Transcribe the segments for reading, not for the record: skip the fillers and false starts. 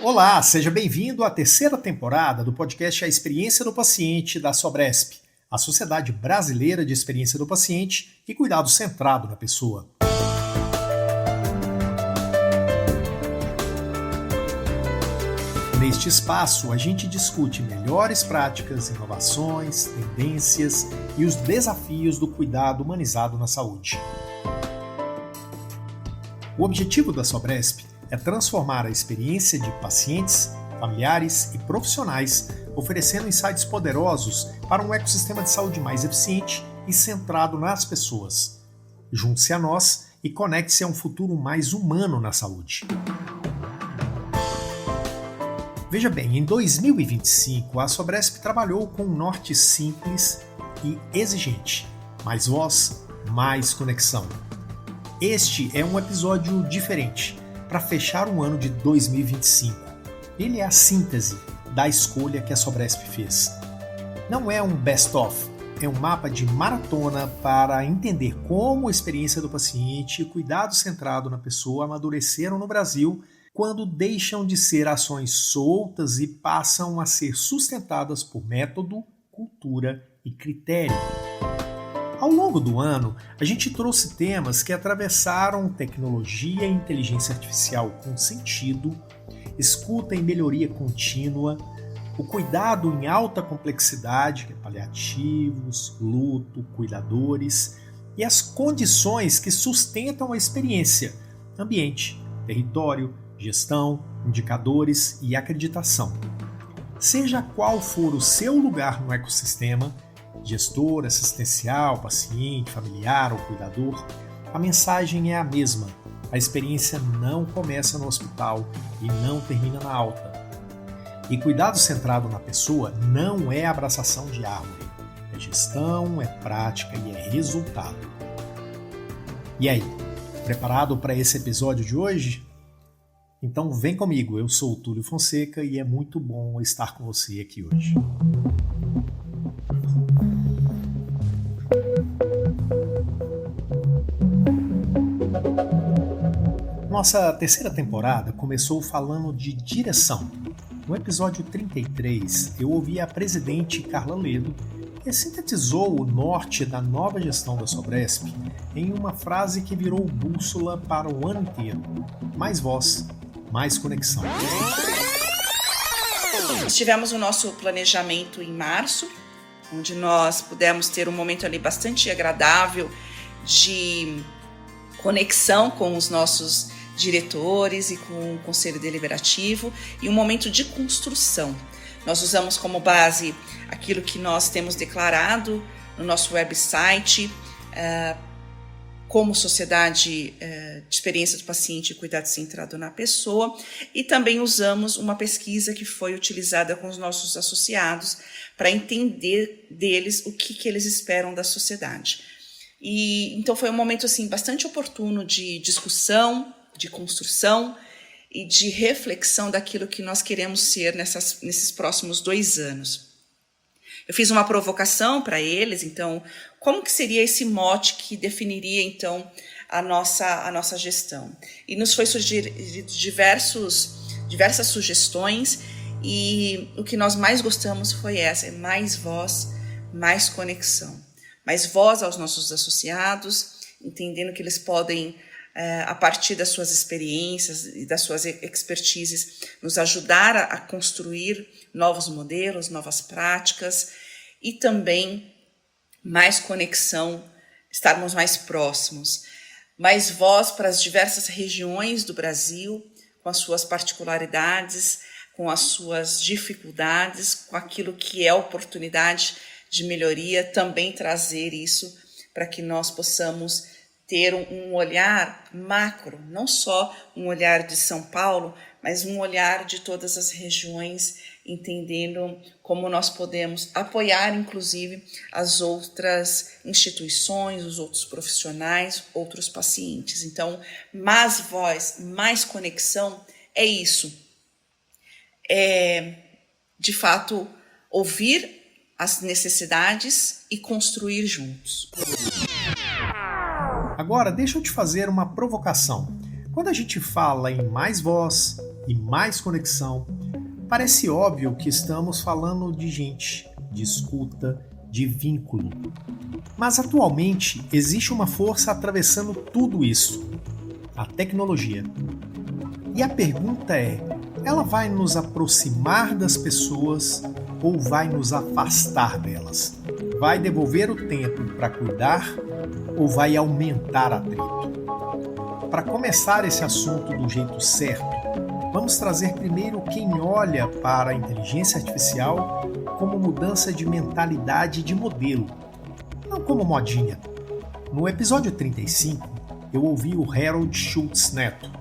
Olá, seja bem-vindo à terceira temporada do podcast A Experiência do Paciente da Sobresp, a Sociedade Brasileira de Experiência do Paciente e Cuidado Centrado na Pessoa. Neste espaço, a gente discute melhores práticas, inovações, tendências e os desafios do cuidado humanizado na saúde. O objetivo da Sobresp é transformar a experiência de pacientes, familiares e profissionais, oferecendo insights poderosos para um ecossistema de saúde mais eficiente e centrado nas pessoas. Junte-se a nós e conecte-se a um futuro mais humano na saúde. Veja bem, em 2025, a Sobresp trabalhou com um norte simples e exigente. Mais voz, mais conexão. Este é um episódio diferente, para fechar o ano de 2025. Ele é a síntese da escolha que a Sobresp fez. Não é um best-of, é um mapa de maratona para entender como a experiência do paciente e o cuidado centrado na pessoa amadureceram no Brasil quando deixam de ser ações soltas e passam a ser sustentadas por método, cultura e critério. Ao longo do ano, a gente trouxe temas que atravessaram tecnologia e inteligência artificial com sentido, escuta e melhoria contínua, o cuidado em alta complexidade, que é paliativos, luto, cuidadores, e as condições que sustentam a experiência, ambiente, território, gestão, indicadores e acreditação. Seja qual for o seu lugar no ecossistema, gestor, assistencial, paciente, familiar ou cuidador, a mensagem é a mesma. A experiência não começa no hospital e não termina na alta. E cuidado centrado na pessoa não é abraçação de árvore. É gestão, é prática e é resultado. E aí, preparado para esse episódio de hoje? Então vem comigo, eu sou o Túlio Fonseca e é muito bom estar com você aqui hoje. Nossa terceira temporada começou falando de direção. No episódio 33, eu ouvi a presidente Carla Ledo, que sintetizou o norte da nova gestão da Sobresp em uma frase que virou bússola para o ano inteiro. Mais voz, mais conexão. Tivemos o nosso planejamento em março, onde nós pudemos ter um momento ali bastante agradável de conexão com os nossos diretores e com o Conselho Deliberativo e um momento de construção. Nós usamos como base aquilo que nós temos declarado no nosso website como Sociedade de Experiência do Paciente e Cuidado Centrado na Pessoa, e também usamos uma pesquisa que foi utilizada com os nossos associados para entender deles o que eles esperam da sociedade. E então foi um momento assim bastante oportuno de discussão, de construção e de reflexão daquilo que nós queremos ser nesses próximos 2 anos. Eu fiz uma provocação para eles, então, como que seria esse mote que definiria, então, a nossa gestão? E nos foi surgir diversas sugestões, e o que nós mais gostamos foi essa, é mais voz, mais conexão. Mais voz aos nossos associados, entendendo que eles podem, a partir das suas experiências e das suas expertises, nos ajudar a construir novos modelos, novas práticas, e também mais conexão, estarmos mais próximos. Mais voz para as diversas regiões do Brasil, com as suas particularidades, com as suas dificuldades, com aquilo que é oportunidade de melhoria, também trazer isso para que nós possamos ter um olhar macro, não só um olhar de São Paulo, mas um olhar de todas as regiões, entendendo como nós podemos apoiar, inclusive, as outras instituições, os outros profissionais, outros pacientes. Então, mais voz, mais conexão, é isso. É, de fato, ouvir as necessidades e construir juntos. Agora, deixa eu te fazer uma provocação. Quando a gente fala em mais voz, e mais conexão, parece óbvio que estamos falando de gente, de escuta, de vínculo. Mas atualmente existe uma força atravessando tudo isso: a tecnologia. E a pergunta é: ela vai nos aproximar das pessoas ou vai nos afastar delas? Vai devolver o tempo para cuidar ou vai aumentar atrito? Para começar esse assunto do jeito certo, vamos trazer primeiro quem olha para a inteligência artificial como mudança de mentalidade de modelo, não como modinha. No episódio 35, eu ouvi o Harold Schultz Neto,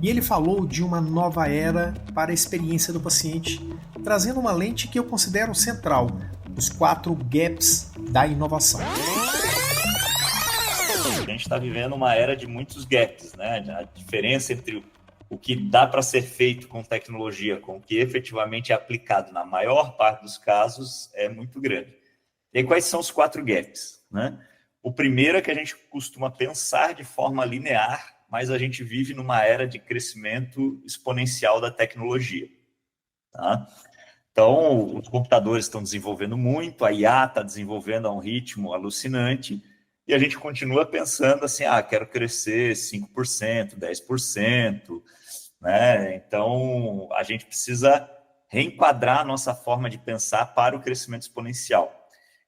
e ele falou de uma nova era para a experiência do paciente, trazendo uma lente que eu considero central, os 4 gaps da inovação. A gente está vivendo uma era de muitos gaps, né? A diferença entre o que dá para ser feito com tecnologia, com o que efetivamente é aplicado na maior parte dos casos, é muito grande. E aí, quais são os 4 gaps, né? O primeiro é que a gente costuma pensar de forma linear, mas a gente vive numa era de crescimento exponencial da tecnologia. Tá? Então, os computadores estão desenvolvendo muito, a IA está desenvolvendo a um ritmo alucinante, e a gente continua pensando assim, quero crescer 5%, 10%, né? Então, a gente precisa reenquadrar a nossa forma de pensar para o crescimento exponencial.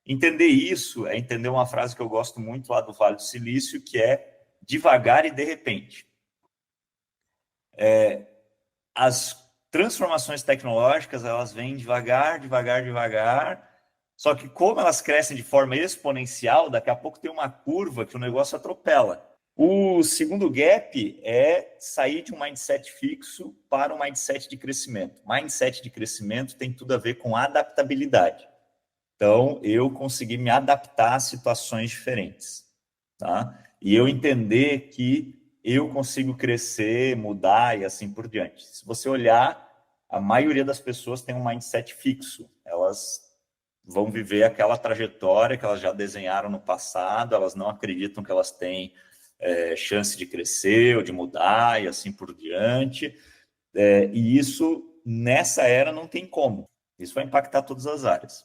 Entender isso é entender uma frase que eu gosto muito lá do Vale do Silício, que é devagar e de repente. As transformações tecnológicas, elas vêm devagar, devagar, devagar, só que como elas crescem de forma exponencial, daqui a pouco tem uma curva que o negócio atropela. O segundo gap é sair de um mindset fixo para um mindset de crescimento. Mindset de crescimento tem tudo a ver com adaptabilidade. Então, eu consegui me adaptar a situações diferentes, tá? E eu entender que eu consigo crescer, mudar e assim por diante. Se você olhar, a maioria das pessoas tem um mindset fixo. Elas vão viver aquela trajetória que elas já desenharam no passado, elas não acreditam que elas têm chance de crescer ou de mudar e assim por diante. E isso, nessa era, não tem como. Isso vai impactar todas as áreas.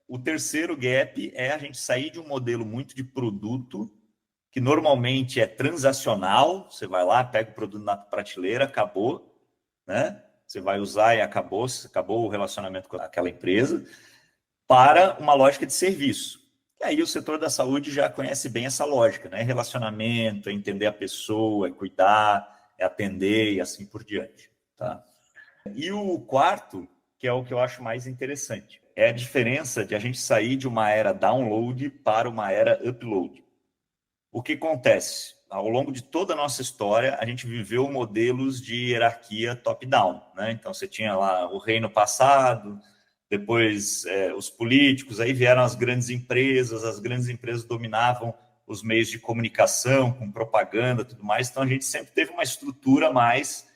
O terceiro gap é a gente sair de um modelo muito de produto, que normalmente é transacional, você vai lá, pega o produto na prateleira, acabou, né? Você vai usar e acabou o relacionamento com aquela empresa, para uma lógica de serviço. E aí o setor da saúde já conhece bem essa lógica, né? Relacionamento, é entender a pessoa, é cuidar, é atender e assim por diante, tá? E o quarto, que é o que eu acho mais interessante, é a diferença de a gente sair de uma era download para uma era upload. O que acontece? Ao longo de toda a nossa história, a gente viveu modelos de hierarquia top-down, né? Então, você tinha lá o reino passado, depois os políticos, aí vieram as grandes empresas dominavam os meios de comunicação, com propaganda e tudo mais, então a gente sempre teve uma estrutura mais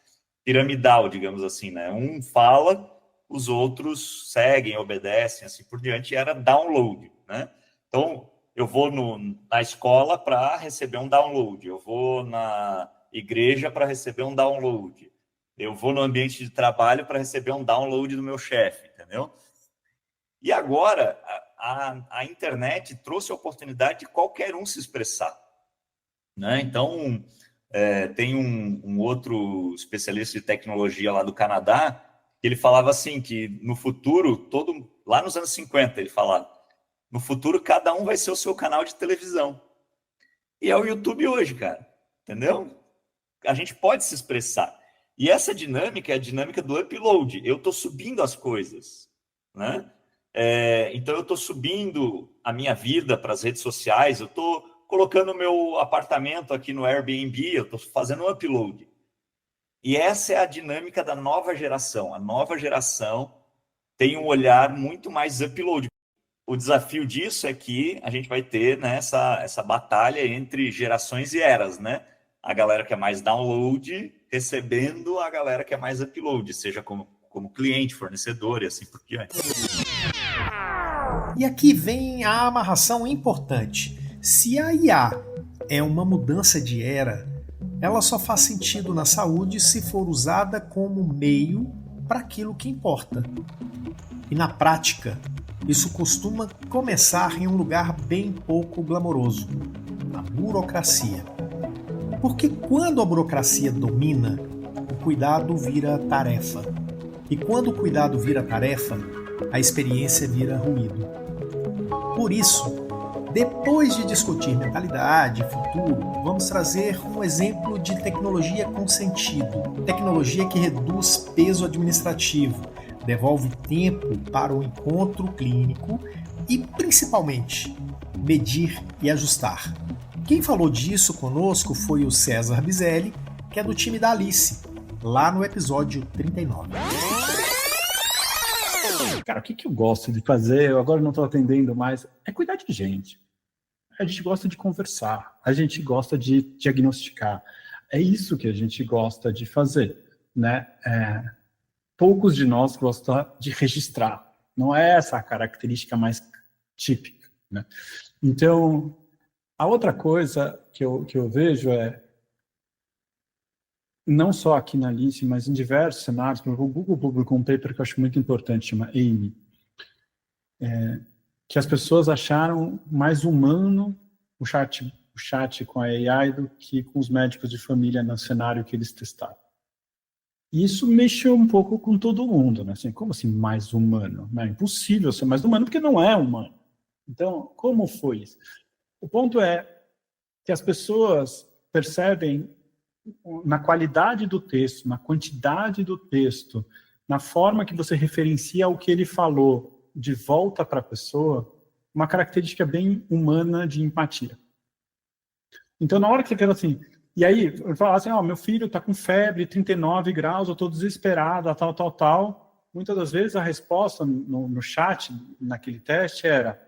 piramidal, digamos assim, né? Um fala, os outros seguem, obedecem, assim por diante, e era download, né? Então, eu vou na escola para receber um download, eu vou na igreja para receber um download, eu vou no ambiente de trabalho para receber um download do meu chefe, entendeu? E agora, a internet trouxe a oportunidade de qualquer um se expressar, né? Então, tem um outro especialista de tecnologia lá do Canadá, que ele falava assim, que no futuro, lá nos anos 50, ele falava, no futuro, cada um vai ser o seu canal de televisão. E é o YouTube hoje, cara. Entendeu? A gente pode se expressar. E essa dinâmica é a dinâmica do upload. Eu estou subindo as coisas, né? Então, eu estou subindo a minha vida para as redes sociais, eu estou colocando o meu apartamento aqui no Airbnb, eu estou fazendo um upload. E essa é a dinâmica da nova geração. A nova geração tem um olhar muito mais upload. O desafio disso é que a gente vai ter, né, essa batalha entre gerações e eras, né? A galera que é mais download recebendo a galera que é mais upload, seja como cliente, fornecedor e assim por diante. E aqui vem a amarração importante. Se a IA é uma mudança de era, Ela só faz sentido na saúde se for usada como meio para aquilo que importa. E na prática, isso costuma começar em um lugar bem pouco glamouroso, na burocracia. Porque quando a burocracia domina, o cuidado vira tarefa. E quando o cuidado vira tarefa, a experiência vira ruído. Por isso, depois de discutir mentalidade e futuro, vamos trazer um exemplo de tecnologia com sentido. Tecnologia que reduz peso administrativo, devolve tempo para o encontro clínico e, principalmente, medir e ajustar. Quem falou disso conosco foi o César Biselli, que é do time da Alice, lá no episódio 39. Cara, o que eu gosto de fazer, eu agora não estou atendendo mais, é cuidar de gente. A gente gosta de conversar, a gente gosta de diagnosticar. É isso que a gente gosta de fazer, né? Poucos de nós gostam de registrar. Não é essa a característica mais típica, né? Então, a outra coisa que eu vejo é, não só aqui na Alice, mas em diversos cenários, o Google publicou um paper que eu acho muito importante, chama AMY, que as pessoas acharam mais humano o chat com a AI do que com os médicos de família no cenário que eles testaram. E isso mexeu um pouco com todo mundo, né? Assim, como assim mais humano? É impossível ser mais humano porque não é humano. Então, como foi isso? O ponto é que as pessoas percebem na qualidade do texto, na quantidade do texto, na forma que você referencia o que ele falou de volta para a pessoa, uma característica bem humana de empatia. Então, na hora que você fala assim, e aí, eu falo assim, meu filho está com febre, 39 graus, eu estou desesperado, tal. Muitas das vezes a resposta no chat, naquele teste, era,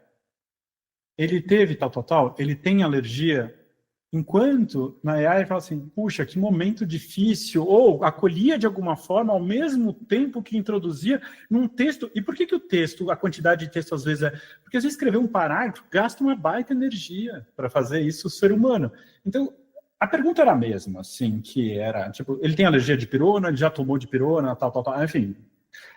ele teve tal, ele tem alergia. Enquanto na AI ele fala assim, puxa, que momento difícil, ou acolhia de alguma forma ao mesmo tempo que introduzia num texto. E por que o texto, a quantidade de texto às vezes porque às vezes escrever um parágrafo gasta uma baita energia para fazer isso o ser humano. Então, a pergunta era a mesma, assim, que era, tipo, ele tem alergia de pirona, ele já tomou de pirona, tal, enfim.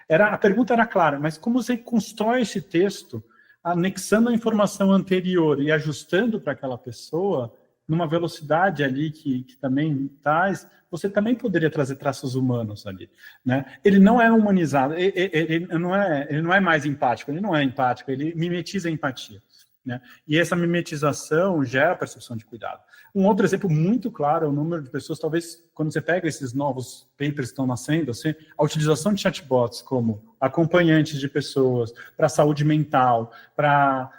A pergunta era clara, mas como você constrói esse texto, anexando a informação anterior e ajustando para aquela pessoa, numa velocidade ali que também traz, você também poderia trazer traços humanos ali, né? Ele não é humanizado, ele não é mais empático, ele não é empático, ele mimetiza a empatia, né? E essa mimetização gera percepção de cuidado. Um outro exemplo muito claro é o número de pessoas, talvez, quando você pega esses novos papers que estão nascendo, assim, a utilização de chatbots como acompanhantes de pessoas para saúde mental, para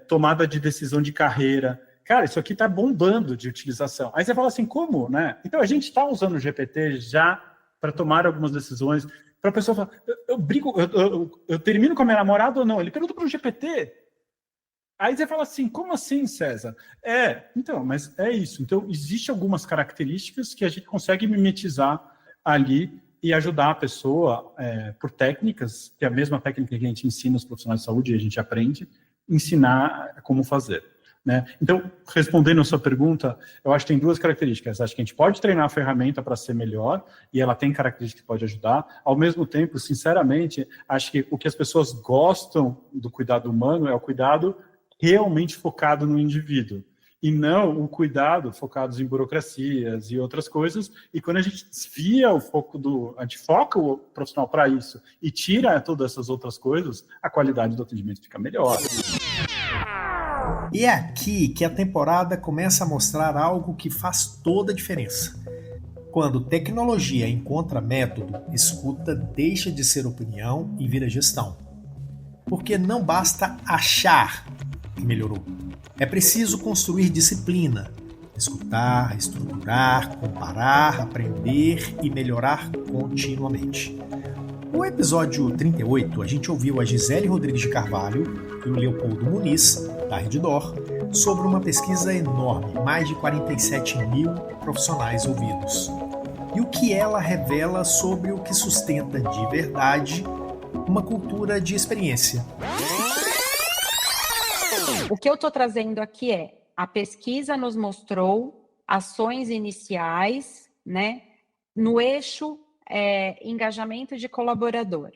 tomada de decisão de carreira. Cara, isso aqui está bombando de utilização. Aí você fala assim, como, né? Então, a gente está usando o GPT já para tomar algumas decisões, para a pessoa falar, eu termino com a minha namorada ou não? Ele pergunta para o GPT. Aí você fala assim, como assim, César? Então, mas é isso. Então, existem algumas características que a gente consegue mimetizar ali e ajudar a pessoa, por técnicas, que é a mesma técnica que a gente ensina aos profissionais de saúde e a gente aprende, ensinar como fazer. Né? Então, respondendo a sua pergunta, eu acho que tem duas características. Acho que a gente pode treinar a ferramenta para ser melhor, e ela tem características que pode ajudar. Ao mesmo tempo, sinceramente, acho que o que as pessoas gostam do cuidado humano é o cuidado realmente focado no indivíduo, e não o cuidado focado em burocracias e outras coisas. E quando a gente desvia o foco a gente foca o profissional para isso e tira todas essas outras coisas, a qualidade do atendimento fica melhor. E é aqui que a temporada começa a mostrar algo que faz toda a diferença. Quando tecnologia encontra método, escuta deixa de ser opinião e vira gestão. Porque não basta achar que melhorou. É preciso construir disciplina, escutar, estruturar, comparar, aprender e melhorar continuamente. No episódio 38, a gente ouviu a Gisele Rodrigues de Carvalho e o Leopoldo Muniz, da Reddor, sobre uma pesquisa enorme, mais de 47 mil profissionais ouvidos. E o que ela revela sobre o que sustenta de verdade uma cultura de experiência. O que eu estou trazendo aqui a pesquisa nos mostrou ações iniciais, né, no eixo engajamento de colaborador.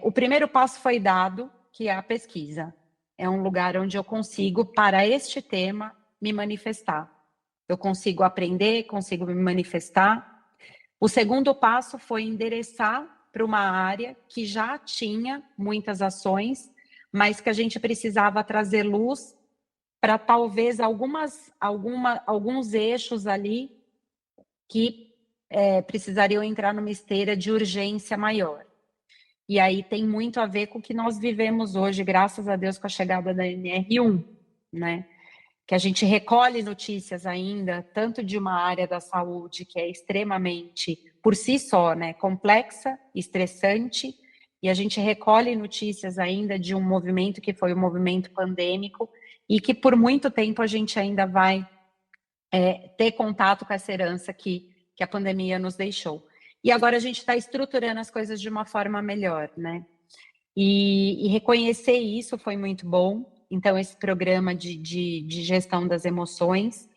O primeiro passo foi dado, que é a pesquisa. É um lugar onde eu consigo, para este tema, me manifestar. Eu consigo aprender, consigo me manifestar. O segundo passo foi endereçar para uma área que já tinha muitas ações, mas que a gente precisava trazer luz para talvez alguns eixos ali que precisariam entrar numa esteira de urgência maior. E aí tem muito a ver com o que nós vivemos hoje, graças a Deus, com a chegada da NR1, né? Que a gente recolhe notícias ainda, tanto de uma área da saúde que é extremamente, por si só, né, complexa, estressante, e a gente recolhe notícias ainda de um movimento que foi o movimento pandêmico e que por muito tempo a gente ainda vai ter contato com essa herança que a pandemia nos deixou. E agora a gente está estruturando as coisas de uma forma melhor, né? E reconhecer isso foi muito bom. Então, esse programa de gestão das emoções.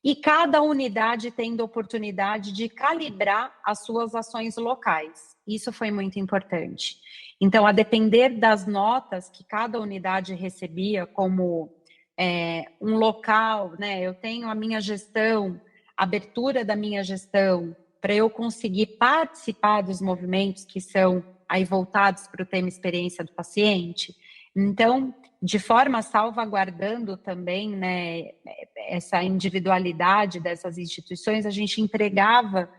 E cada unidade tendo oportunidade de calibrar as suas ações locais. Isso foi muito importante. Então, a depender das notas que cada unidade recebia como um local, né? Eu tenho a minha gestão, a abertura da minha gestão, para eu conseguir participar dos movimentos que são aí voltados para o tema experiência do paciente. Então, de forma salvaguardando também, né, essa individualidade dessas instituições, a gente entregava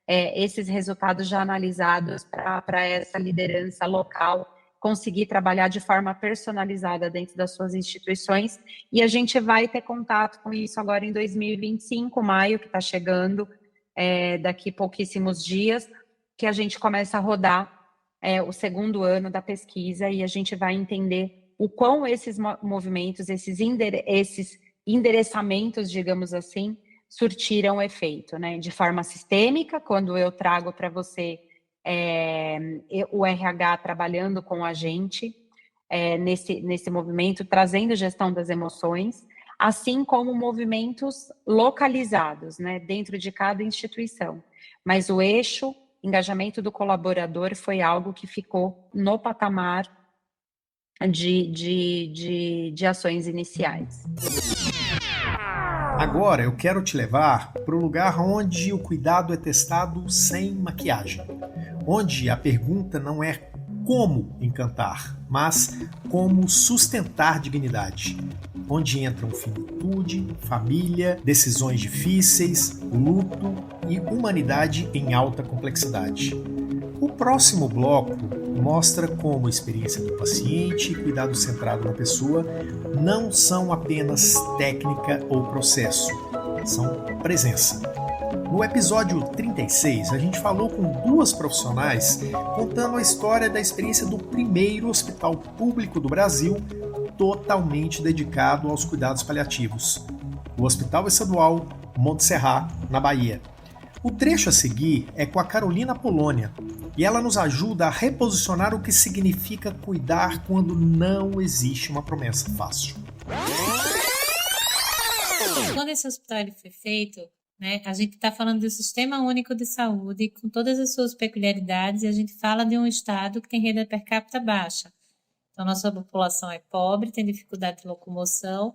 esses resultados já analisados para essa liderança local conseguir trabalhar de forma personalizada dentro das suas instituições, e a gente vai ter contato com isso agora em 2025, maio, que está chegando, daqui pouquíssimos dias, que a gente começa a rodar o segundo ano da pesquisa, e a gente vai entender o quão esses movimentos, esses endereçamentos, digamos assim, surtiram efeito, né? De forma sistêmica, quando eu trago para você o RH trabalhando com a gente nesse movimento, trazendo gestão das emoções, assim como movimentos localizados, né, dentro de cada instituição. Mas o eixo engajamento do colaborador foi algo que ficou no patamar de ações iniciais. Agora eu quero te levar para o lugar onde o cuidado é testado sem maquiagem, onde a pergunta não é como encantar, mas como sustentar dignidade, onde entram finitude, família, decisões difíceis, luto e humanidade em alta complexidade. O próximo bloco mostra como a experiência do paciente e cuidado centrado na pessoa não são apenas técnica ou processo, são presença. No episódio 36, a gente falou com duas profissionais contando a história da experiência do primeiro hospital público do Brasil totalmente dedicado aos cuidados paliativos, o Hospital Estadual Montserrat, na Bahia. O trecho a seguir é com a Carolina Polônia, e ela nos ajuda a reposicionar o que significa cuidar quando não existe uma promessa fácil. Quando esse hospital ele foi feito, né, a gente está falando do Sistema Único de Saúde, com todas as suas peculiaridades, e a gente fala de um estado que tem renda per capita baixa. Então, nossa população é pobre, tem dificuldade de locomoção,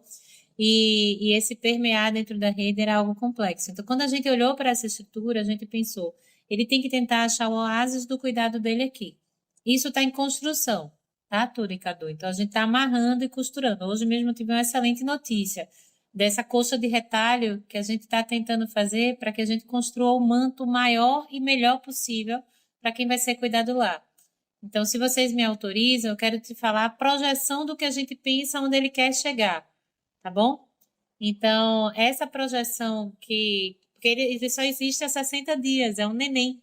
e esse permear dentro da rede era algo complexo. Então, quando a gente olhou para essa estrutura, a gente pensou, ele tem que tentar achar o oásis do cuidado dele aqui. Isso está em construção, tá, Túlio e Cadu? Então, a gente está amarrando e costurando. Hoje mesmo eu tive uma excelente notícia dessa coxa de retalho que a gente está tentando fazer para que a gente construa o manto maior e melhor possível para quem vai ser cuidado lá. Então, se vocês me autorizam, eu quero te falar a projeção do que a gente pensa onde ele quer chegar, tá bom? Então, essa projeção porque ele só existe há 60 dias, é um neném,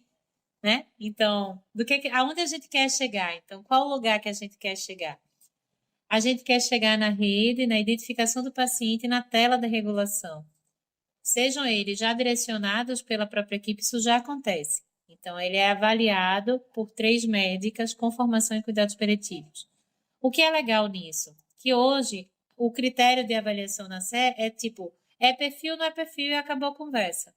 né? Então, aonde a gente quer chegar? Então, qual o lugar que a gente quer chegar? A gente quer chegar na rede, na identificação do paciente e na tela da regulação. Sejam eles já direcionados pela própria equipe, isso já acontece. Então, ele é avaliado por 3 médicas com formação em cuidados paliativos. O que é legal nisso? Que hoje, o critério de avaliação na SE é tipo, É perfil, não é perfil e acabou a conversa.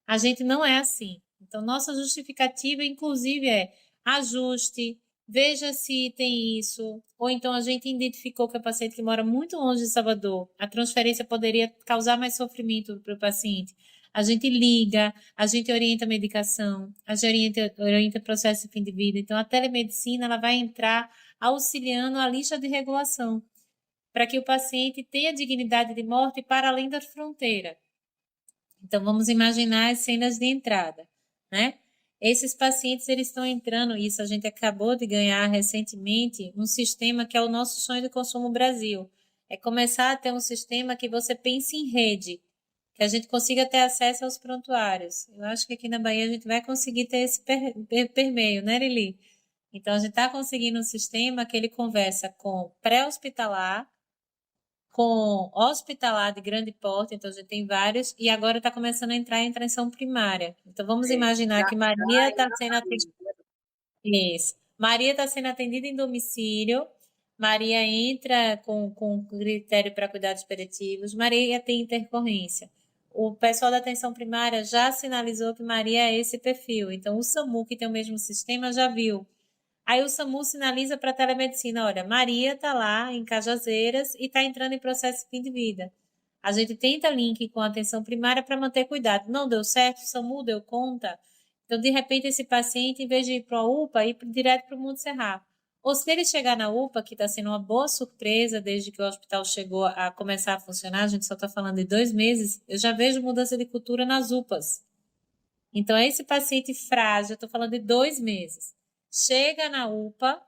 A gente não é assim. Então, nossa justificativa, inclusive, é ajuste, veja se tem isso, ou então a gente identificou que o paciente que mora muito longe de Salvador, a transferência poderia causar mais sofrimento para o paciente. A gente liga, a gente orienta a medicação, a gente orienta o processo de fim de vida. Então, a telemedicina ela vai entrar auxiliando a lista de regulação, para que o paciente tenha dignidade de morte para além da fronteira. Então, vamos imaginar as cenas de entrada, né? Esses pacientes, eles estão entrando, isso a gente acabou de ganhar recentemente, um sistema que é o nosso sonho de consumo Brasil. É começar a ter um sistema que você pense em rede, que a gente consiga ter acesso aos prontuários. Eu acho que aqui na Bahia a gente vai conseguir ter esse permeio, né, Lili? Então, a gente está conseguindo um sistema que ele conversa com pré-hospitalar, com hospitalar de grande porte, então a gente tem vários, e agora está começando a entrar em atenção primária. Então, vamos imaginar que Maria está sendo atendida. Isso. Maria está sendo atendida em domicílio, Maria entra com critério para cuidados paliativos, Maria tem intercorrência. O pessoal da atenção primária já sinalizou que Maria é esse perfil, então o SAMU, que tem o mesmo sistema, já viu. Aí o SAMU sinaliza para a telemedicina, olha, Maria está lá em Cajazeiras e está entrando em processo de fim de vida. A gente tenta link com a atenção primária para manter cuidado. Não deu certo, o SAMU deu conta. Então, de repente, esse paciente, em vez de ir para a UPA, ir direto para o Monte Serra. Ou se ele chegar na UPA, que está sendo uma boa surpresa desde que o hospital chegou a começar a funcionar, a gente só está falando de 2 meses, eu já vejo mudança de cultura nas UPAs. Então, esse paciente frágil, eu estou falando de 2 meses, chega na UPA,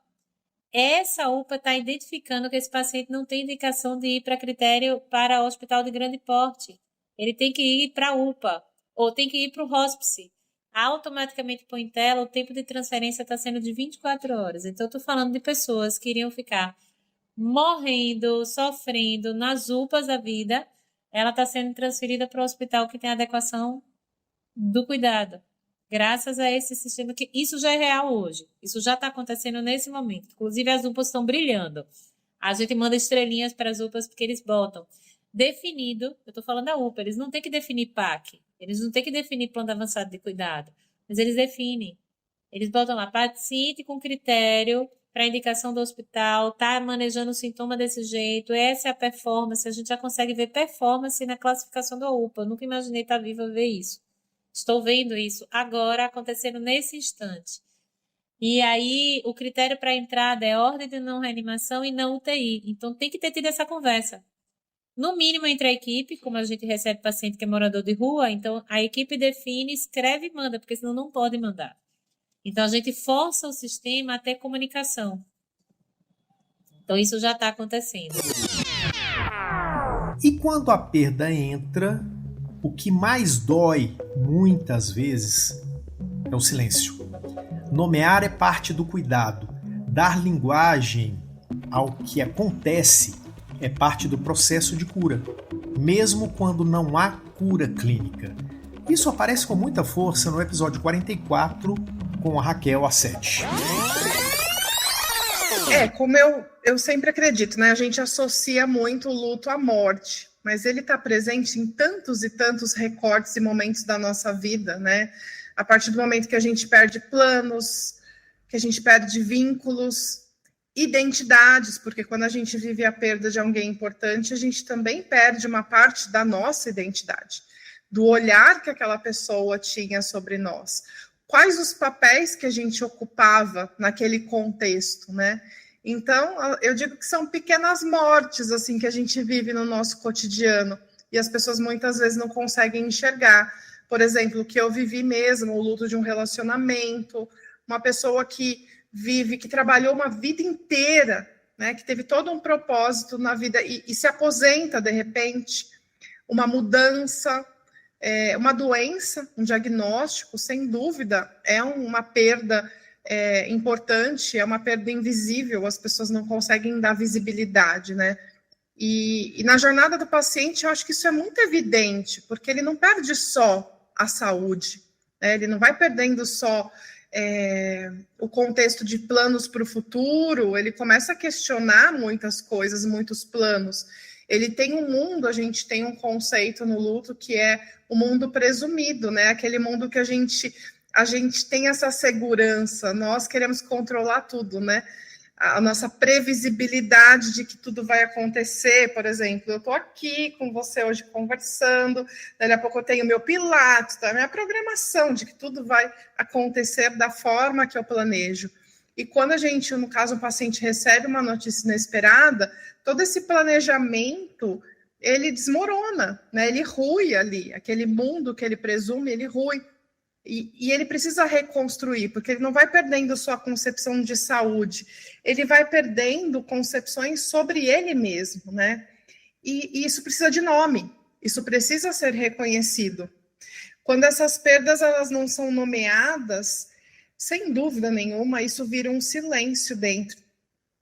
essa UPA está identificando que esse paciente não tem indicação de ir para critério para hospital de grande porte. Ele tem que ir para a UPA, ou tem que ir para o hospice. Automaticamente põe em tela, o tempo de transferência está sendo de 24 horas. Então, eu estou falando de pessoas que iriam ficar morrendo, sofrendo nas UPAs da vida, ela está sendo transferida para o hospital que tem adequação do cuidado. Graças a esse sistema, que isso já é real hoje. Isso já está acontecendo nesse momento. Inclusive, as UPAs estão brilhando. A gente manda estrelinhas para as UPAs porque eles botam. Definido, eu estou falando da UPA, eles não têm que definir PAC, eles não têm que definir plano avançado de cuidado, mas eles definem. Eles botam lá, paciente com critério para indicação do hospital, está manejando o sintoma desse jeito, essa é a performance, a gente já consegue ver performance na classificação da UPA. Eu nunca imaginei estar viva a ver isso. Estou vendo isso agora acontecendo nesse instante. E aí, o critério para entrada é ordem de não reanimação e não UTI. Então, tem que ter tido essa conversa. No mínimo, entre a equipe, como a gente recebe paciente que é morador de rua, então a equipe define, escreve e manda, porque senão não pode mandar. Então, a gente força o sistema a ter comunicação. Então, isso já está acontecendo. E quando a perda entra, o que mais dói, muitas vezes, é o silêncio. Nomear é parte do cuidado. Dar linguagem ao que acontece é parte do processo de cura, mesmo quando não há cura clínica. Isso aparece com muita força no episódio 44 com a Raquel Assetti. Como eu sempre acredito, né? A gente associa muito o luto à morte, mas ele está presente em tantos e tantos recortes e momentos da nossa vida, né? A partir do momento que a gente perde planos, que a gente perde vínculos, identidades, porque quando a gente vive a perda de alguém importante, a gente também perde uma parte da nossa identidade, do olhar que aquela pessoa tinha sobre nós. Quais os papéis que a gente ocupava naquele contexto, né? Então, eu digo que são pequenas mortes, assim, que a gente vive no nosso cotidiano, e as pessoas muitas vezes não conseguem enxergar. Por exemplo, o que eu vivi mesmo, o luto de um relacionamento, uma pessoa que vive, que trabalhou uma vida inteira, né, que teve todo um propósito na vida e se aposenta de repente, uma mudança, uma doença, um diagnóstico, sem dúvida, é uma perda importante, é uma perda invisível, as pessoas não conseguem dar visibilidade, né? E na jornada do paciente, eu acho que isso é muito evidente, porque ele não perde só a saúde, né? Ele não vai perdendo só o contexto de planos para o futuro, ele começa a questionar muitas coisas, muitos planos. Ele tem um mundo, a gente tem um conceito no luto que é o mundo presumido, né? Aquele mundo que a gente tem essa segurança, nós queremos controlar tudo, né? A nossa previsibilidade de que tudo vai acontecer, por exemplo, eu estou aqui com você hoje conversando, daqui a pouco eu tenho meu Pilates, a minha programação de que tudo vai acontecer da forma que eu planejo. E quando a gente, no caso, um paciente recebe uma notícia inesperada, todo esse planejamento, ele desmorona, né? Ele rui ali, aquele mundo que ele presume, ele rui. E ele precisa reconstruir, porque ele não vai perdendo sua concepção de saúde, ele vai perdendo concepções sobre ele mesmo, né? E isso precisa de nome, isso precisa ser reconhecido. Quando essas perdas elas não são nomeadas, sem dúvida nenhuma, isso vira um silêncio dentro,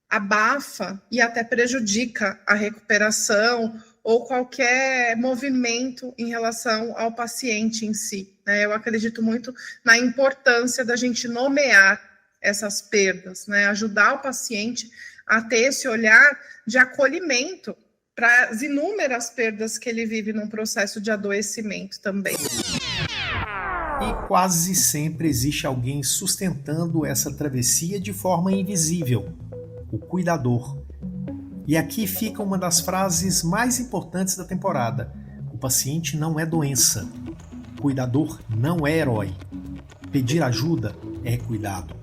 abafa e até prejudica a recuperação ou qualquer movimento em relação ao paciente em si. Né? Eu acredito muito na importância da gente nomear essas perdas, né? Ajudar o paciente a ter esse olhar de acolhimento para as inúmeras perdas que ele vive num processo de adoecimento também. E quase sempre existe alguém sustentando essa travessia de forma invisível, o cuidador. E aqui fica uma das frases mais importantes da temporada: o paciente não é doença, o cuidador não é herói, pedir ajuda é cuidado.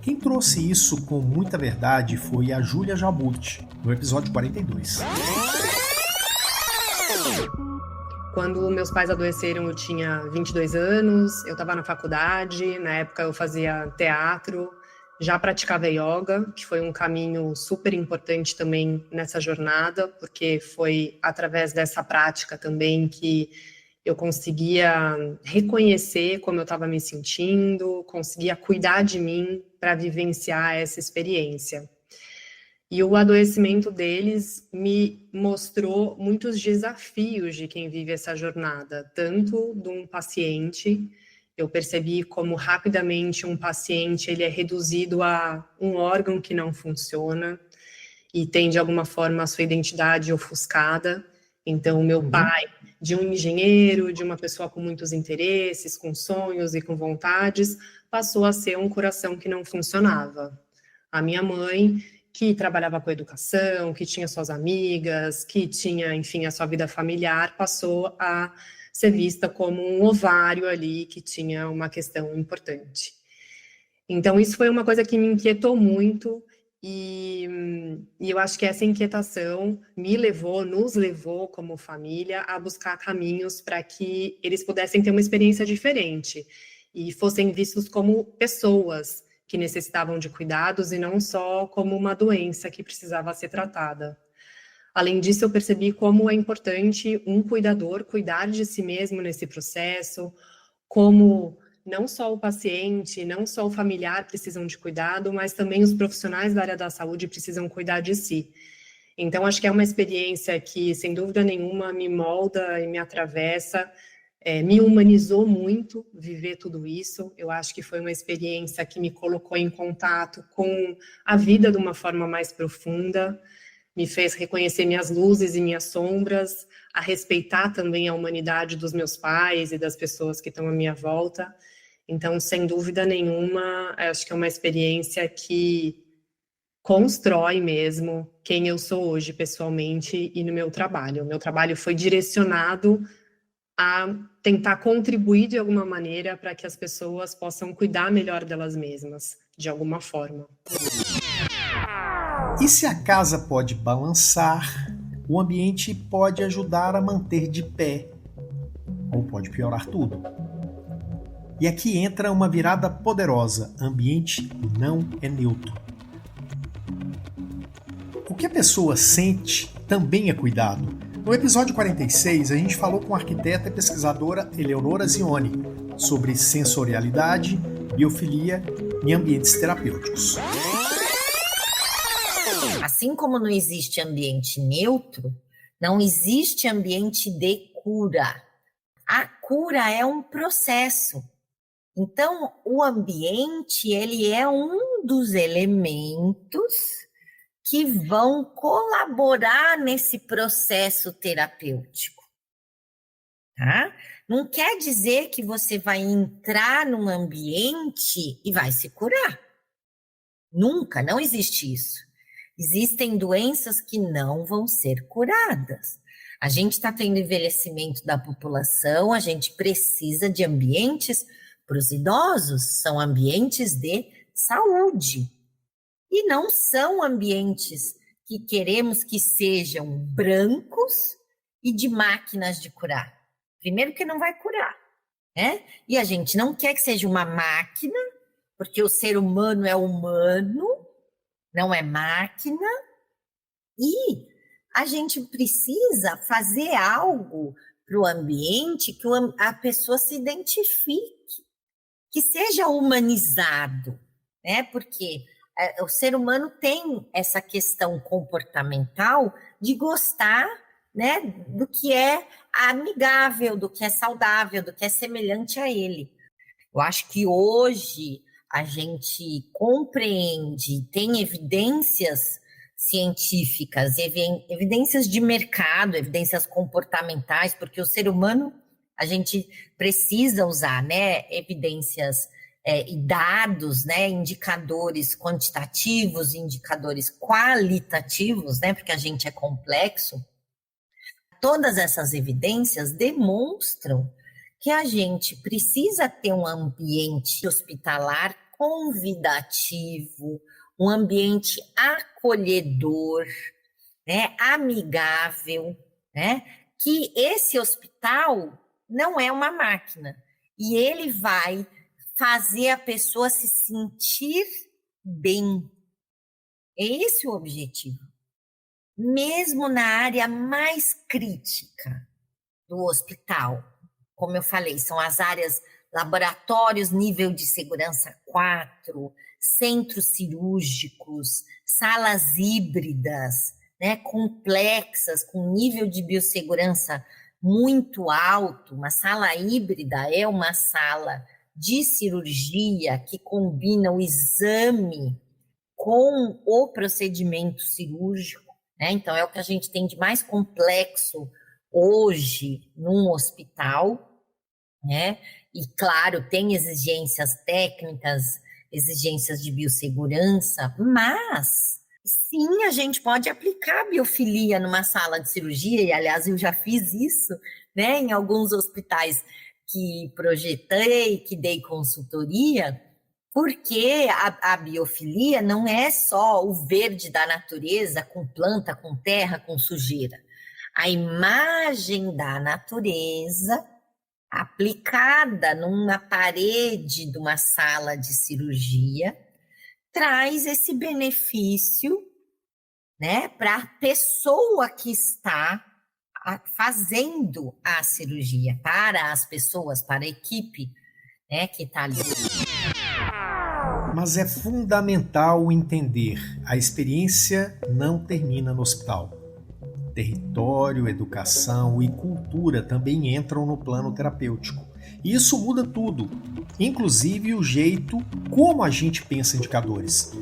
Quem trouxe isso com muita verdade foi a Júlia Jabuti, no episódio 42. Quando meus pais adoeceram, eu tinha 22 anos, eu estava na faculdade, na época eu fazia teatro, já praticava yoga, que foi um caminho super importante também nessa jornada, porque foi através dessa prática também que eu conseguia reconhecer como eu estava me sentindo, conseguia cuidar de mim para vivenciar essa experiência. E o adoecimento deles me mostrou muitos desafios de quem vive essa jornada, tanto de um paciente. Eu percebi como rapidamente um paciente ele é reduzido a um órgão que não funciona e tem de alguma forma a sua identidade ofuscada. Então, meu pai, de um engenheiro, de uma pessoa com muitos interesses, com sonhos e com vontades, passou a ser um coração que não funcionava. A minha mãe, que trabalhava com educação, que tinha suas amigas, que tinha, enfim, a sua vida familiar, passou a ser vista como um ovário ali que tinha uma questão importante. Então, isso foi uma coisa que me inquietou muito e eu acho que essa inquietação nos levou como família a buscar caminhos para que eles pudessem ter uma experiência diferente e fossem vistos como pessoas que necessitavam de cuidados e não só como uma doença que precisava ser tratada. Além disso, eu percebi como é importante um cuidador cuidar de si mesmo nesse processo, como não só o paciente, não só o familiar precisam de cuidado, mas também os profissionais da área da saúde precisam cuidar de si. Então, acho que é uma experiência que, sem dúvida nenhuma, me molda e me atravessa, me humanizou muito viver tudo isso. Eu acho que foi uma experiência que me colocou em contato com a vida de uma forma mais profunda, me fez reconhecer minhas luzes e minhas sombras, a respeitar também a humanidade dos meus pais e das pessoas que estão à minha volta. Então, sem dúvida nenhuma, acho que é uma experiência que constrói mesmo quem eu sou hoje pessoalmente e no meu trabalho. O meu trabalho foi direcionado a tentar contribuir de alguma maneira para que as pessoas possam cuidar melhor delas mesmas, de alguma forma. E se a casa pode balançar, o ambiente pode ajudar a manter de pé, ou pode piorar tudo. E aqui entra uma virada poderosa: ambiente não é neutro. O que a pessoa sente também é cuidado. No episódio 46, a gente falou com a arquiteta e pesquisadora Eleonora Zioni sobre sensorialidade, biofilia em ambientes terapêuticos. Assim como não existe ambiente neutro, não existe ambiente de cura. A cura é um processo. Então, o ambiente, ele é um dos elementos que vão colaborar nesse processo terapêutico, tá? Não quer dizer que você vai entrar num ambiente e vai se curar. Nunca, não existe isso. Existem doenças que não vão ser curadas. A gente está tendo envelhecimento da população, a gente precisa de ambientes para os idosos, são ambientes de saúde. E não são ambientes que queremos que sejam brancos e de máquinas de curar. Primeiro que não vai curar, né? E a gente não quer que seja uma máquina, porque o ser humano é humano, não é máquina. E a gente precisa fazer algo para o ambiente que a pessoa se identifique, que seja humanizado, né? Porque o ser humano tem essa questão comportamental de gostar, né, do que é amigável, do que é saudável, do que é semelhante a ele. Eu acho que hoje a gente compreende, tem evidências científicas, evidências de mercado, evidências comportamentais, porque o ser humano, a gente precisa usar, né, evidências e dados, né, indicadores quantitativos, indicadores qualitativos, né, porque a gente é complexo. Todas essas evidências demonstram que a gente precisa ter um ambiente hospitalar convidativo, um ambiente acolhedor, né, amigável, né, que esse hospital não é uma máquina e ele vai fazer a pessoa se sentir bem. É esse o objetivo. Mesmo na área mais crítica do hospital, como eu falei, são as áreas laboratórios, nível de segurança 4, centros cirúrgicos, salas híbridas, né, complexas, com nível de biossegurança muito alto. Uma sala híbrida é uma sala de cirurgia que combina o exame com o procedimento cirúrgico, né? Então, é o que a gente tem de mais complexo hoje num hospital, né? E, claro, tem exigências técnicas, exigências de biossegurança, mas, sim, a gente pode aplicar biofilia numa sala de cirurgia, e, aliás, eu já fiz isso, né, em alguns hospitais que projetei, que dei consultoria, porque a biofilia não é só o verde da natureza, com planta, com terra, com sujeira. A imagem da natureza aplicada numa parede de uma sala de cirurgia traz esse benefício, né, para a pessoa que está fazendo a cirurgia, para as pessoas, para a equipe, né, que está ali. Mas é fundamental entender, a experiência não termina no hospital. Território, educação e cultura também entram no plano terapêutico. E isso muda tudo, inclusive o jeito como a gente pensa indicadores.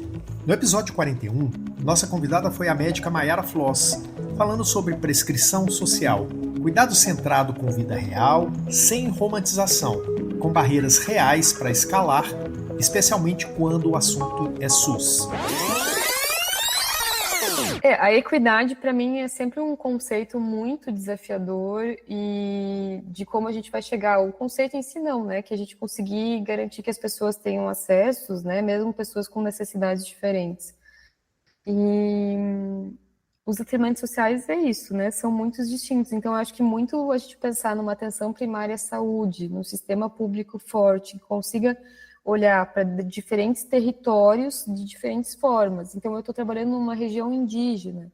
No episódio 41, nossa convidada foi a médica Mayara Floss, falando sobre prescrição social, cuidado centrado com vida real, sem romantização, com barreiras reais para escalar, especialmente quando o assunto é SUS. A equidade, para mim, é sempre um conceito muito desafiador e de como a gente vai chegar. O conceito em si não, né? Que a gente conseguir garantir que as pessoas tenham acessos, né? Mesmo pessoas com necessidades diferentes. E os atendimentos sociais é isso, né? São muitos distintos. Então, eu acho que muito a gente pensar numa atenção primária à saúde, num sistema público forte, que consiga olhar para diferentes territórios de diferentes formas. Então, eu estou trabalhando numa região indígena.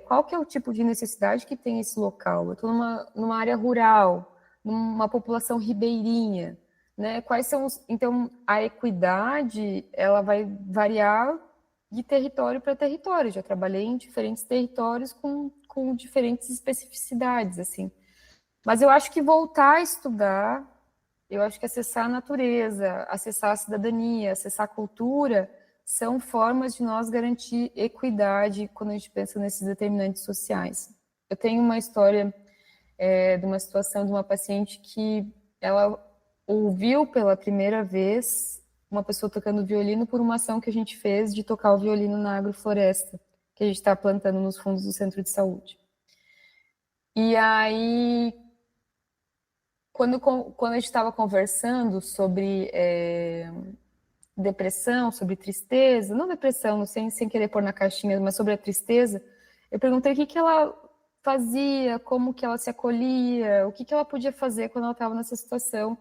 Qual que é o tipo de necessidade que tem esse local? Eu estou numa área rural, numa população ribeirinha, né? Quais são os... Então, a equidade, ela vai variar de território para território. Já trabalhei em diferentes territórios com diferentes especificidades, assim. Mas eu acho que voltar a estudar, eu acho que acessar a natureza, acessar a cidadania, acessar a cultura, são formas de nós garantir equidade quando a gente pensa nesses determinantes sociais. Eu tenho uma história de uma situação de uma paciente que ela ouviu pela primeira vez uma pessoa tocando violino por uma ação que a gente fez de tocar o violino na agrofloresta, que a gente está plantando nos fundos do centro de saúde. E aí, quando a gente estava conversando sobre depressão, sobre tristeza, não depressão, sem querer pôr na caixinha, mas sobre a tristeza, eu perguntei o que ela fazia, como que ela se acolhia, o que ela podia fazer quando ela estava nessa situação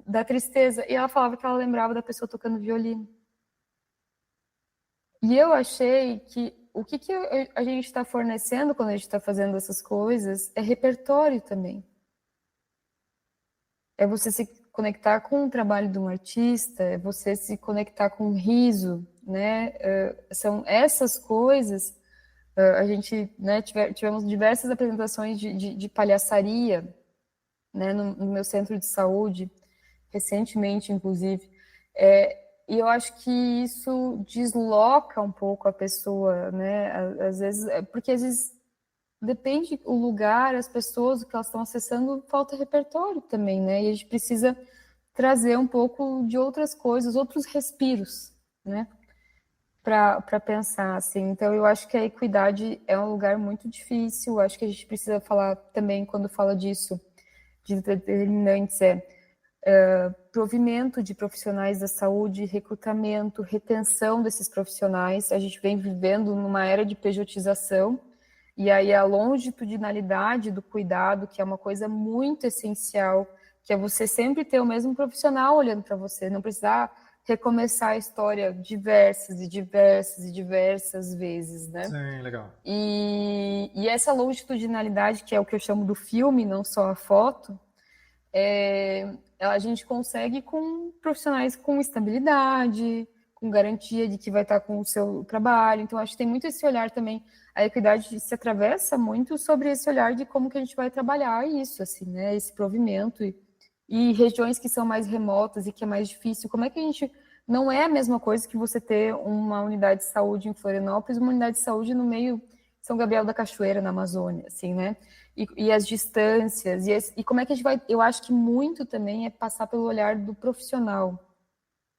da tristeza. E ela falava que ela lembrava da pessoa tocando violino. E eu achei que o que a gente está fornecendo quando a gente está fazendo essas coisas é repertório também. É você se conectar com o trabalho de um artista, é você se conectar com o riso, né? São essas coisas. A gente, né, tivemos diversas apresentações de palhaçaria, né, no meu centro de saúde, recentemente, inclusive. E eu acho que isso desloca um pouco a pessoa, né? Às vezes, porque às vezes depende o lugar, as pessoas, o que elas estão acessando, falta repertório também, né? E a gente precisa trazer um pouco de outras coisas, outros respiros, né? Para pensar, assim. Então, eu acho que a equidade é um lugar muito difícil. Eu acho que a gente precisa falar também, quando fala disso, de determinantes, provimento de profissionais da saúde, recrutamento, retenção desses profissionais. A gente vem vivendo numa era de pejotização, e aí a longitudinalidade do cuidado, que é uma coisa muito essencial, que é você sempre ter o mesmo profissional olhando para você, não precisar recomeçar a história diversas vezes, né? Sim, legal. E essa longitudinalidade, que é o que eu chamo do filme, não só a foto, a gente consegue com profissionais com estabilidade, com garantia de que vai estar com o seu trabalho. Então, acho que tem muito esse olhar também. A equidade se atravessa muito sobre esse olhar de como que a gente vai trabalhar isso, assim, né? Esse provimento e regiões que são mais remotas e que é mais difícil. Como é que a gente... Não é a mesma coisa que você ter uma unidade de saúde em Florianópolis, uma unidade de saúde no meio de São Gabriel da Cachoeira, na Amazônia, assim, né? E as distâncias, e como é que a gente vai... Eu acho que muito também é passar pelo olhar do profissional,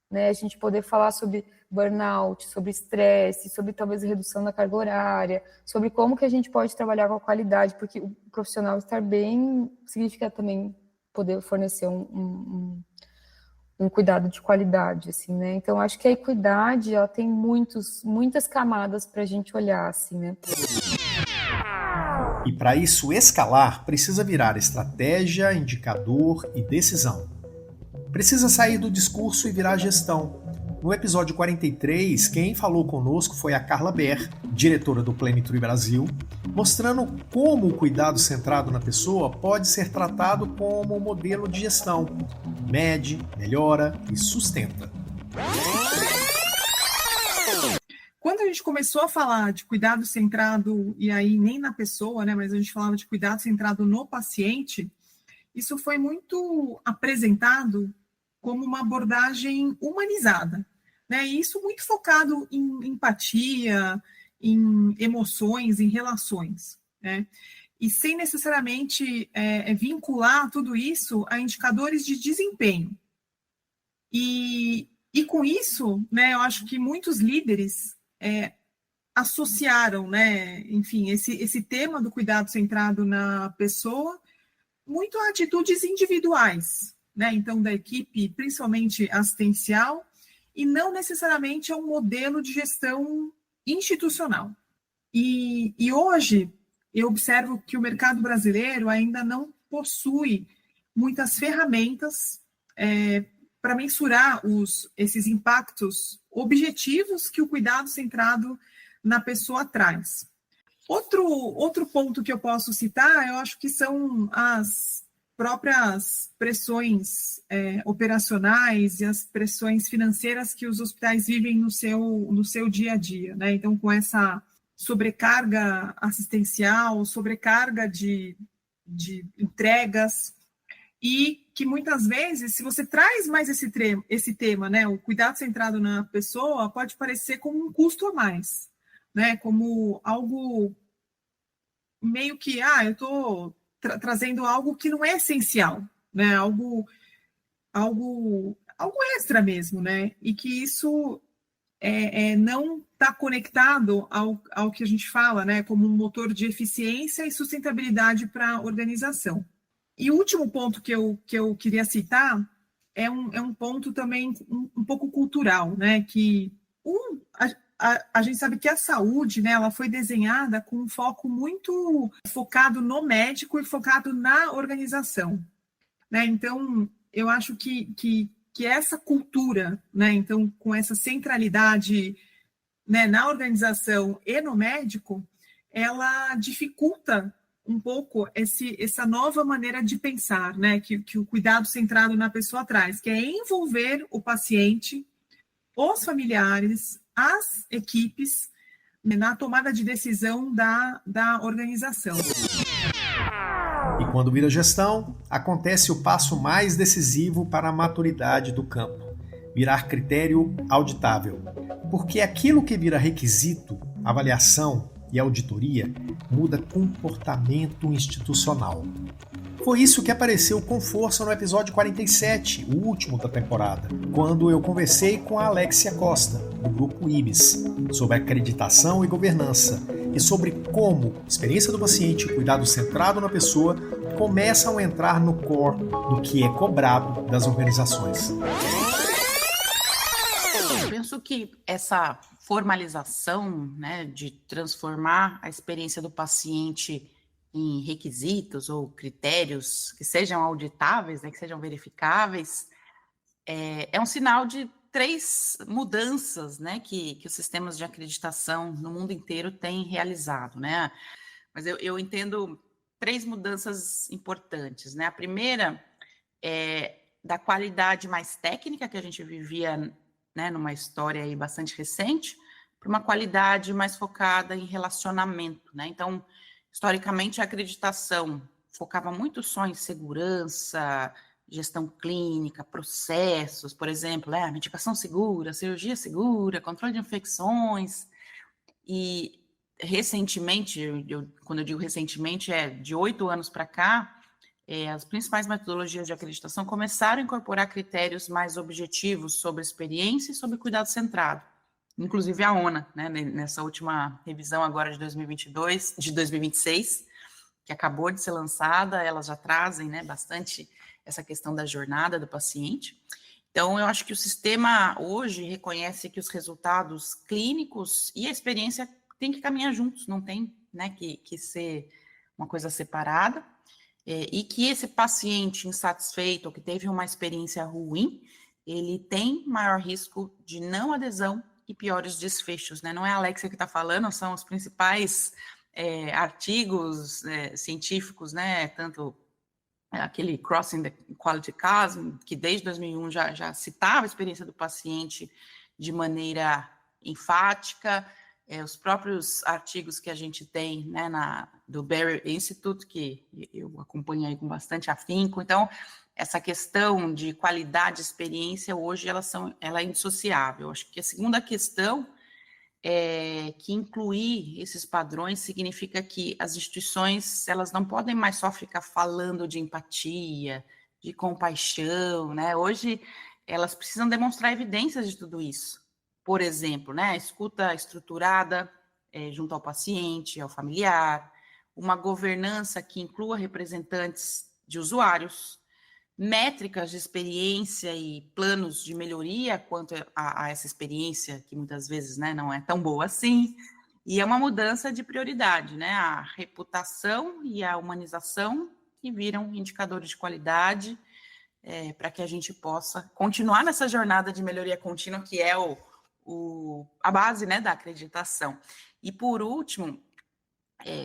né? A gente poder falar sobre burnout, sobre estresse, sobre talvez redução da carga horária, sobre como que a gente pode trabalhar com a qualidade, porque o profissional estar bem significa também poder fornecer um cuidado de qualidade, assim, né? Então, acho que a equidade, ela tem muitas camadas para a gente olhar, assim, né? E para isso escalar, precisa virar estratégia, indicador e decisão. Precisa sair do discurso e virar gestão. No episódio 43, quem falou conosco foi a Carla Ber, diretora do Plenitude Brasil, mostrando como o cuidado centrado na pessoa pode ser tratado como um modelo de gestão. Mede, melhora e sustenta. Quando a gente começou a falar de cuidado centrado, e aí nem na pessoa, né, mas a gente falava de cuidado centrado no paciente, isso foi muito apresentado como uma abordagem humanizada, né? E isso muito focado em empatia, em emoções, em relações, né? E sem necessariamente vincular tudo isso a indicadores de desempenho. E com isso, né, eu acho que muitos líderes associaram, né, enfim, esse tema do cuidado centrado na pessoa muito a atitudes individuais, né, então da equipe, principalmente assistencial, e não necessariamente a um modelo de gestão institucional. E hoje eu observo que o mercado brasileiro ainda não possui muitas ferramentas para mensurar esses impactos objetivos que o cuidado centrado na pessoa traz. Outro ponto que eu posso citar, eu acho que são as próprias pressões operacionais e as pressões financeiras que os hospitais vivem no seu dia a dia, né? Então, com essa sobrecarga assistencial, sobrecarga de entregas, e que muitas vezes, se você traz mais esse tema, né, o cuidado centrado na pessoa, pode parecer como um custo a mais, né, como algo meio que, eu estou trazendo algo que não é essencial, né, algo extra mesmo, né, e que isso não está conectado ao que a gente fala, né, como um motor de eficiência e sustentabilidade para a organização. E o último ponto que eu queria citar é um ponto também um pouco cultural, né? Que a gente sabe que a saúde, né, ela foi desenhada com um foco muito focado no médico e focado na organização, né? Então, eu acho que essa cultura, né, então, com essa centralidade, né, na organização e no médico, ela dificulta um pouco essa nova maneira de pensar, né, que o cuidado centrado na pessoa traz, que é envolver o paciente, os familiares, as equipes, né, na tomada de decisão da organização. E quando vira gestão, acontece o passo mais decisivo para a maturidade do campo: virar critério auditável. Porque aquilo que vira requisito, avaliação e auditoria, muda comportamento institucional. Foi isso que apareceu com força no episódio 47, o último da temporada, quando eu conversei com a Alexia Costa, do grupo IBIS, sobre acreditação e governança, e sobre como experiência do paciente e cuidado centrado na pessoa começam a entrar no core do que é cobrado das organizações. Eu penso que essa formalização, né, de transformar a experiência do paciente em requisitos ou critérios que sejam auditáveis, né, que sejam verificáveis, é um sinal de 3 mudanças, né, que os sistemas de acreditação no mundo inteiro têm realizado, né? Mas eu entendo 3 mudanças importantes, né? A primeira é da qualidade mais técnica que a gente vivia, né, numa história aí bastante recente, para uma qualidade mais focada em relacionamento, né? Então, historicamente, a acreditação focava muito só em segurança, gestão clínica, processos, por exemplo, medicação segura, cirurgia segura, controle de infecções. E recentemente, quando eu digo recentemente, de 8 anos para cá, as principais metodologias de acreditação começaram a incorporar critérios mais objetivos sobre experiência e sobre cuidado centrado. Inclusive a ONA, né, nessa última revisão agora de 2026, que acabou de ser lançada, elas já trazem, né, bastante essa questão da jornada do paciente. Então, eu acho que o sistema hoje reconhece que os resultados clínicos e a experiência têm que caminhar juntos, não tem, né, que ser uma coisa separada, e que esse paciente insatisfeito ou que teve uma experiência ruim, ele tem maior risco de não adesão e piores desfechos, né? Não é a Alexia que está falando, são os principais artigos científicos, né? Tanto aquele Crossing the Quality Chasm, que desde 2001 já citava a experiência do paciente de maneira enfática, os próprios artigos que a gente tem, né, do Barry Institute, que eu acompanho aí com bastante afinco. Então, essa questão de qualidade e experiência, hoje, ela é indissociável. Acho que a segunda questão é que incluir esses padrões significa que as instituições, elas não podem mais só ficar falando de empatia, de compaixão, né? Hoje, elas precisam demonstrar evidências de tudo isso. Por exemplo, né, a escuta estruturada junto ao paciente, ao familiar, uma governança que inclua representantes de usuários, métricas de experiência e planos de melhoria quanto a essa experiência, que muitas vezes, né, não é tão boa assim, e é uma mudança de prioridade, né, a reputação e a humanização que viram indicadores de qualidade para que a gente possa continuar nessa jornada de melhoria contínua, que é a base, né, da acreditação. E, por último,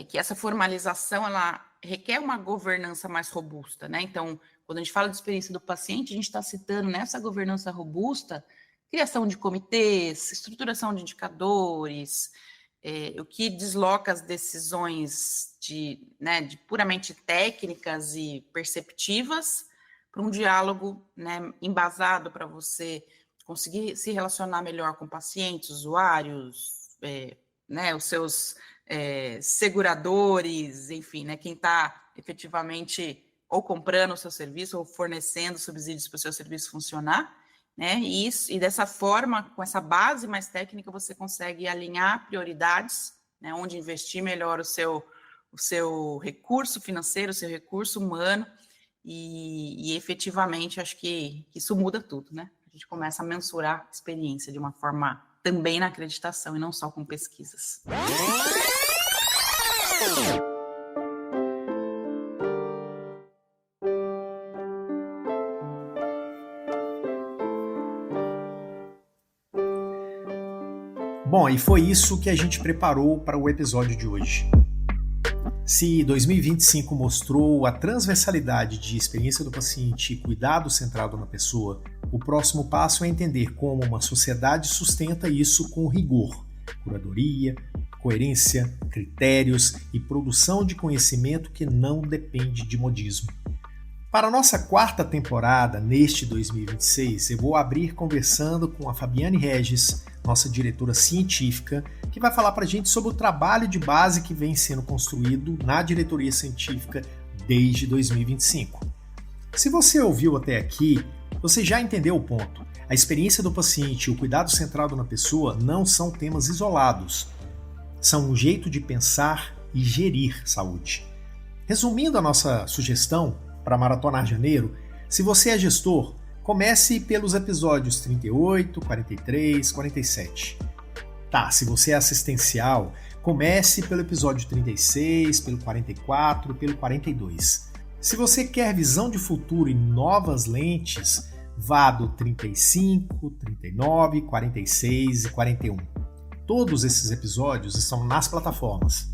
que essa formalização, ela requer uma governança mais robusta, né? Então, quando a gente fala de experiência do paciente, a gente está citando nessa governança robusta, criação de comitês, estruturação de indicadores, o que desloca as decisões de puramente técnicas e perceptivas um diálogo, né, embasado para você conseguir se relacionar melhor com pacientes, usuários, né, os seus seguradores, enfim, né, quem está efetivamente ou comprando o seu serviço ou fornecendo subsídios para o seu serviço funcionar, né, e dessa forma, com essa base mais técnica, você consegue alinhar prioridades, né, onde investir melhor o seu recurso financeiro, o seu recurso humano, e efetivamente acho que isso muda tudo, né? A gente começa a mensurar a experiência de uma forma também na acreditação e não só com pesquisas. Bom, e foi isso que a gente preparou para o episódio de hoje. Se 2025 mostrou a transversalidade de experiência do paciente e cuidado centrado na pessoa, o próximo passo é entender como uma sociedade sustenta isso com rigor, curadoria, coerência, critérios e produção de conhecimento que não depende de modismo. Para a nossa 4ª temporada, neste 2026, eu vou abrir conversando com a Fabiane Regis, nossa diretora científica, que vai falar para a gente sobre o trabalho de base que vem sendo construído na diretoria científica desde 2025. Se você ouviu até aqui, você já entendeu o ponto. A experiência do paciente e o cuidado centrado na pessoa não são temas isolados. São um jeito de pensar e gerir saúde. Resumindo a nossa sugestão para maratonar janeiro, se você é gestor, comece pelos episódios 38, 43, 47. Tá, se você é assistencial, comece pelo episódio 36, pelo 44, pelo 42. Se você quer visão de futuro e novas lentes, vá do 35, 39, 46 e 41. Todos esses episódios estão nas plataformas.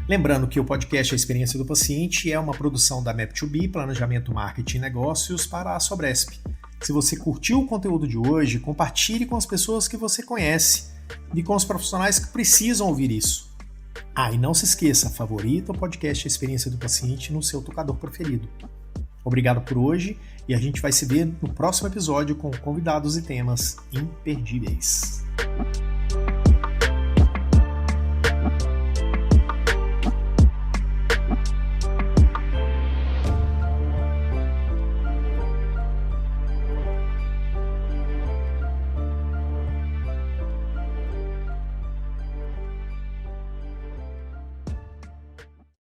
Lembrando que o podcast A Experiência do Paciente é uma produção da Map2B, Planejamento, Marketing e Negócios para a Sobresp. Se você curtiu o conteúdo de hoje, compartilhe com as pessoas que você conhece e com os profissionais que precisam ouvir isso. E não se esqueça, favorita o podcast A Experiência do Paciente no seu tocador preferido. Obrigado por hoje e a gente vai se ver no próximo episódio com convidados e temas imperdíveis.